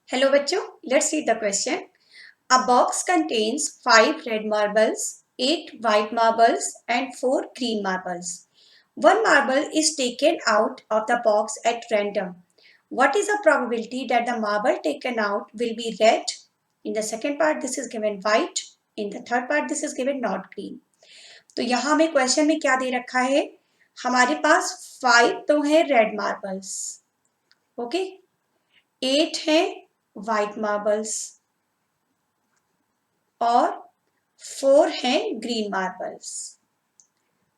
Hello बच्चों, let's read the question. A box contains 5 red marbles, 8 white marbles and 4 green marbles. One marble is taken out of the box at random. What is the probability that the marble taken out will be red? In the second part this is given white. In the third part this is given not green. तो यहाँ हमें question में क्या दे रखा है, हमारे पास 5 तो है रेड मार्बल्स, ओके, 8 है व्हाइट मार्बल्स और 4 हैं ग्रीन मार्बल्स।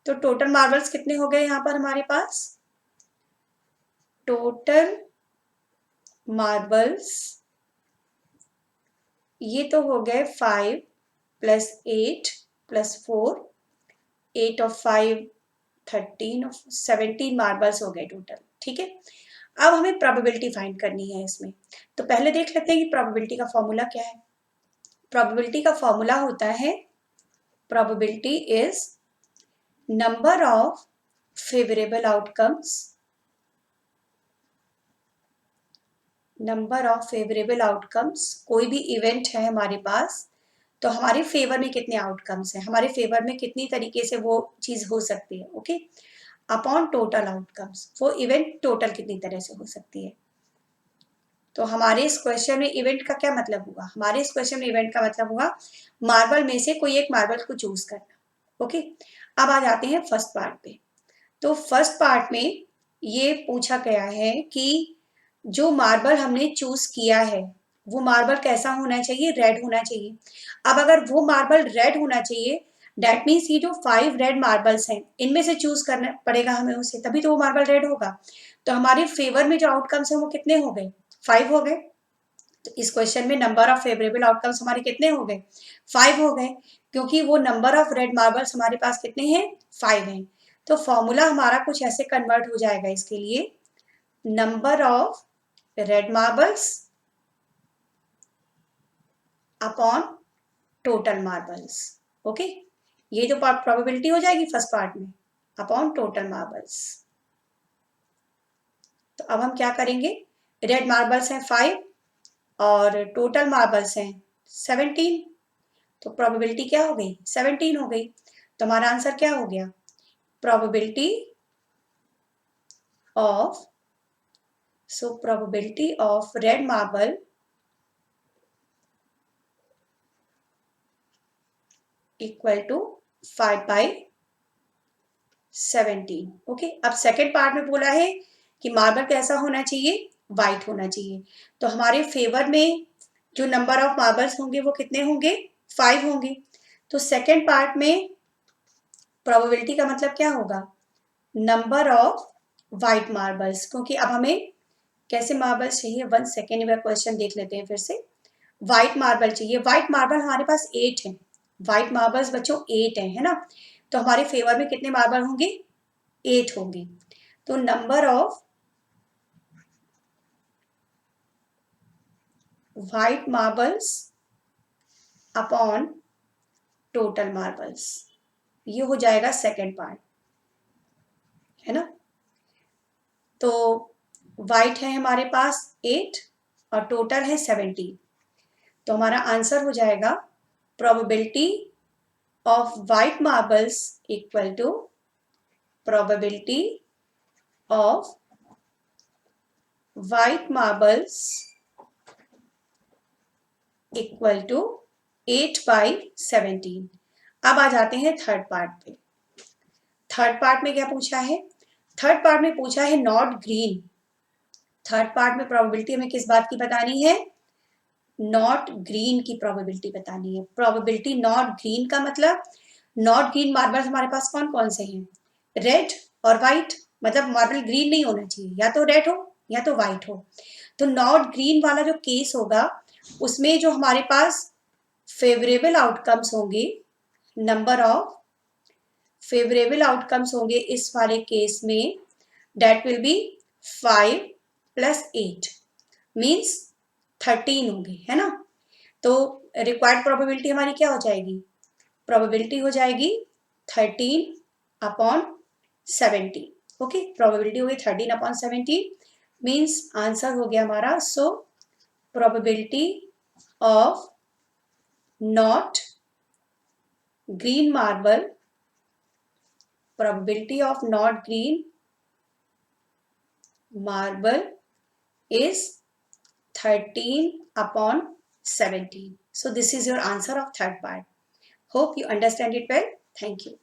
तो टोटल मार्बल्स कितने हो गए यहाँ पर हमारे पास? टोटल मार्बल्स ये तो हो गए 5 प्लस 8 प्लस 4, 8 और 5 13 और 17 मार्बल्स हो गए टोटल। ठीक है, अब हमें प्रोबेबिलिटी फाइंड करनी है इसमें। तो पहले देख लेते हैं कि प्रोबेबिलिटी का फॉर्मूला क्या है। प्रोबेबिलिटी का फॉर्मूला होता है, probability is number of favourable outcomes, number of favourable outcomes. कोई भी इवेंट है हमारे पास तो हमारे फेवर में कितने आउटकम्स हैं, हमारे फेवर में कितनी तरीके से वो चीज हो सकती है, ओके, अपॉन टोटल आउटकम्स, वो इवेंट टोटल कितनी तरह से हो सकती है। तो हमारे इस क्वेश्चन में इवेंट का क्या मतलब हुआ, हमारे इस क्वेश्चन में इवेंट का मतलब हुआ मार्बल में से कोई एक मार्बल को चूज करना। ओके, अब आ जाते हैं फर्स्ट पार्ट पे। तो फर्स्ट पार्ट में ये पूछा गया है कि जो मार्बल हमने चूज किया है वो मार्बल कैसा होना चाहिए, रेड होना चाहिए। अब अगर वो मार्बल रेड होना चाहिए, डेट मीन्स ये जो 5 रेड मार्बल्स हैं इनमें से चूज करना पड़ेगा हमें उसे, तभी तो वो मार्बल रेड होगा। तो हमारे फेवर में जो आउटकम्स हैं वो कितने हो गए, 5 हो गए। तो इस क्वेश्चन में नंबर ऑफ फेवरेबल आउटकम्स हमारे कितने हो गए, 5 हो गए, क्योंकि वो नंबर ऑफ रेड मार्बल्स हमारे पास कितने हैं, 5 हैं। तो फॉर्मूला हमारा कुछ ऐसे कन्वर्ट हो जाएगा इसके लिए, number of red marbles upon total marbles. Okay, ये जो प्रोबेबिलिटी हो जाएगी फर्स्ट पार्ट में अपॉन टोटल मार्बल्स। तो अब हम क्या करेंगे, रेड मार्बल्स हैं 5 और टोटल मार्बल्स हैं 17, तो प्रोबेबिलिटी क्या हो गई, 17 हो गई। तो हमारा आंसर क्या हो गया, probability of, so probability of red marble equal to 5/17। Okay, अब सेकेंड पार्ट में बोला है कि मार्बल कैसा होना चाहिए, व्हाइट होना चाहिए। तो हमारे फेवर में जो नंबर ऑफ मार्बल्स होंगे वो कितने होंगे, 5 होंगे। तो सेकेंड पार्ट में प्रोबेबिलिटी का मतलब क्या होगा, नंबर ऑफ व्हाइट मार्बल्स, क्योंकि अब हमें कैसे मार्बल्स चाहिए, 1 सेकेंड में क्वेश्चन देख लेते हैं फिर से। व्हाइट मार्बल चाहिए, व्हाइट मार्बल हमारे पास 8 है, व्हाइट मार्बल्स बच्चों 8 है ना। तो हमारे फेवर में कितने मार्बल होंगे, 8 होंगे। तो number of white marbles upon total marbles, ये हो जाएगा सेकेंड पार्ट, है ना। तो व्हाइट है हमारे पास 8 और टोटल है 17। तो हमारा आंसर हो जाएगा probability of white marbles equal to probability of white marbles equal to 8/17। अब आ जाते हैं थर्ड पार्ट पे। थर्ड पार्ट में क्या पूछा है, थर्ड पार्ट में पूछा है नॉट ग्रीन। थर्ड पार्ट में प्रोबेबिलिटी हमें किस बात की बतानी है, नॉट ग्रीन की प्रोबेबिलिटी बतानी है। प्रोबेबिलिटी नॉट ग्रीन का मतलब, नॉट ग्रीन मार्बल हमारे पास कौन कौन से हैं, रेड और व्हाइट, मतलब मार्बल ग्रीन नहीं होना चाहिए, या तो रेड हो या तो व्हाइट हो। तो नॉट ग्रीन वाला जो केस होगा उसमें जो हमारे पास फेवरेबल आउटकम्स होंगे, नंबर ऑफ फेवरेबल आउटकम्स होंगे इस वाले केस में, डेट विल बी 5 + 8 मीन्स 13 होंगे, है ना। तो रिक्वायर्ड प्रोबेबिलिटी हमारी क्या हो जाएगी, प्रोबेबिलिटी हो जाएगी 13/17। ओके, प्रोबेबिलिटी हो गई 13/17 मीन्स आंसर हो गया हमारा, सो probability of not green marble, probability of not green marble is 13/17. So this is your answer of third part. Hope you understand it well. Thank you.